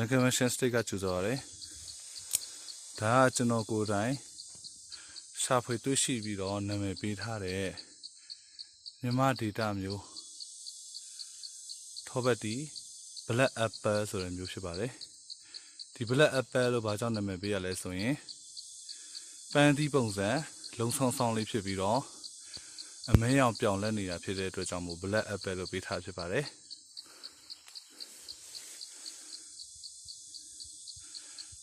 Convention State ကကျူစောရတယ်ဒါကကျွန်တော်ကိုယ်တိုင်ရှာဖွေတွေ့ရှိပြီးတော့နာမည်ပေးထားတဲ့မြန်မာဒေတာမျိုးထောပတ်တီ Black Apple ဆိုတဲ့မျိုးဖြစ်ပါတယ်ဒီ Black Apple လို့ဘာကြောင့်နာမည်ပေးရလဲဆိုရင်ပန်းသီးပုံစံလုံဆောင်ဆောင်လေးဖြစ်ပြီးတော့အမဲရောင်ပြောင်လဲနေတာဖြစ်တဲ့အတွက်ကြောင့်မို့ Black Apple လို့ပေးထားဖြစ်ပါတယ်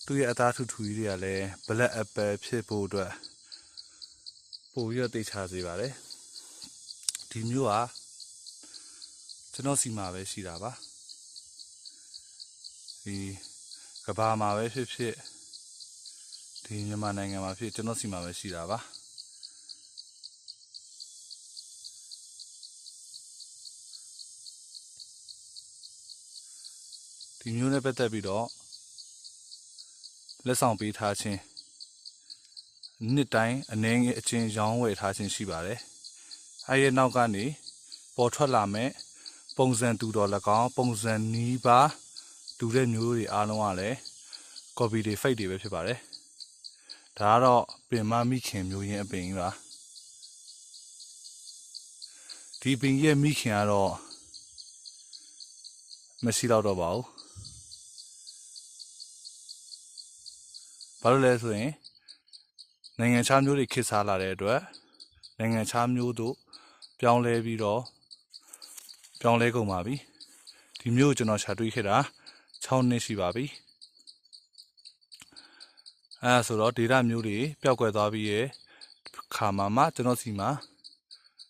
သူရဲ့အသားထူထူကြီးတွေကလည်း Black Apple ဖြစ်ဖို့အတွက်ပိုပြီးတော့တိတ်ချစေပါတယ်ဒီမျိုးကကျွန်တော်စီမှာပဲရှိတာပါဒီကဘာမှာပဲဖြစ်ဖြစ်ဒီမြန်မာနိုင်ငံမှာဖြစ်ကျွန်တော်စီမှာပဲရှိတာပါဒီမျိုးနဲ့ပတ်သက်ပြီးတော့လက်ဆောင်ပေးထားခြင်းနှစ်တိုင်းအနည်းငယ်အချင်းရောင်းဝယ်ထားခြင်းရှိပါတယ်အဲဒီနောက်ကနေပေါ်ထွက်လာမဲ့ပုံစံတူတော်၎င်းပုံစံနီးပါတူတဲ့မျိုးတွေအားလုံးကလည်း copy တွေ fake တွေပဲဖြစ်ပါတယ်ဒါကတော့ပင်မမိခင်မျိုးရင်းအပင်ကြီးပါဒီပင်ရဲ့မိခင်ကတော့မရှိတော့ပါဘူးဘာလို့လဲဆိုရင်နိုင်ငံခြားမျိုးတွေခေတ်စားလာတဲ့အတွက်နိုင်ငံခြားမျိုးတို့ပြောင်းလဲပြီးတော့ပြောင်းလဲကုန်ပါပြီဒီမျိုးကျွန်တော်ရှာတွေ့ခဲ့တာ6နှစ်ရှိပါပြီအဲဆိုတော့ဒေတာမျိုးတွေပျောက်ကွယ်သွားပြီးရဲ့ခါမှာကျွန်တော်စီမှာ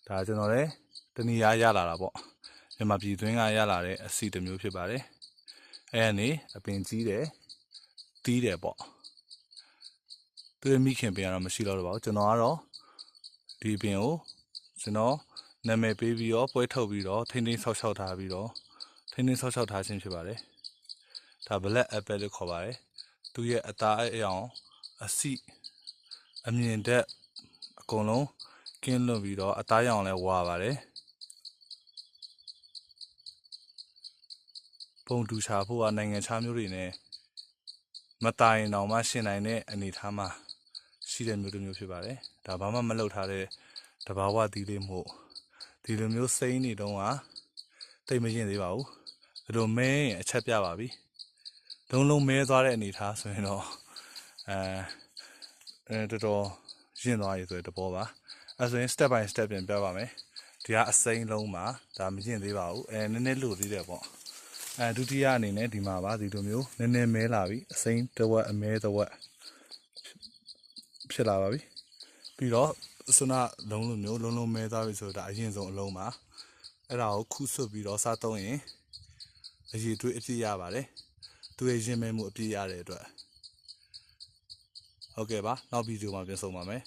ဒါကျွန်တော်လည်းတနည်းအားရလာတာပေါ့မြန်မာပြည်တွင်းကရလာတဲ့အစီတစ်မျိုးဖြစ်ပါတယ်အဲကနေအပင်ကြီးတယ်တီးတယ်ပေါ့သူရဲ့မိခင်ပင်ကတော့မရှိတော့ပါဘူးကျွန်တော်ကတော့ဒီပင်ကိုကျွန်တော်နာမည်ပေးပြီးတော့ပွဲထုတ်ပြီးတော့ထိန်းသိမ်းဆောက်ရှောက်ထားပြီးတော့ထိန်းသိမ်းဆောက်ရှောက်ထားခြင်းဖြစ်ပါတယ်ဒါ Black Apple လို့ခေါ်ပါတယ်သူရဲ့အသားအရောင်အစီအမြင်တက်အကုန်လုံးကင်းလွတ်ပြီးတော့အသားရောင်လည်းဝါပါတယ်ပုံတူချဖို့ကနိုင်ငံခြားမျိုးတွေနဲ့မတိုင်အောင်မှရှင်းနိုင်တဲ့အနေအထားမှာရှိတဲ့မျိုးတစ်မျိုးဖြစ်ပါတယ်ဒါဘာမှမလုပ်ထားတဲ့တဘာဝသီးလေးမို့ဒီလိုမျိုးစိမ့်နေတော့ကတိတ်မရင်သေးပါဘူးဒီလိုမဲရင်အချက်ပြပါပြီလုံးမဲသွားတဲ့အနေအထားဆိုရင်တော့တော်တော်ရင်သွားရည်ဆိုတဲ့သဘောပါအဲဆိုရင် step by step ပြန်ပြပါမယ်ဒီကအစိမ်းလုံးမှာဒါမရင်သေးပါဘူးနည်းနည်းလို့သေးတယ်ပေါ့ဒုတိယအနေနဲ့ဒီမှာပါဒီလိုမျိုးနည်းနည်းမဲလာပြီအစိမ်းတစ်ဝက်အမဲတစ်ဝက်ဖြစ်လာပါပြီပြီးတော့စနလုံးလိုမျိုးလုံးမဲသွားပြီဆိုတာအရင်ဆုံးအလုံးပါအဲ့ဒါကိုခုဆွတ်ပြီးတော့စားသုံးရင်အရည်တွေးအပြည့်ရပါတယ်သူရဲ့ရင်မဲမှုအပြည့်ရတဲ့အတွက်ဟုတ်ကဲ့ပါနောက်ဗီဒီယိုမှာပြန်ဆုံပါမယ်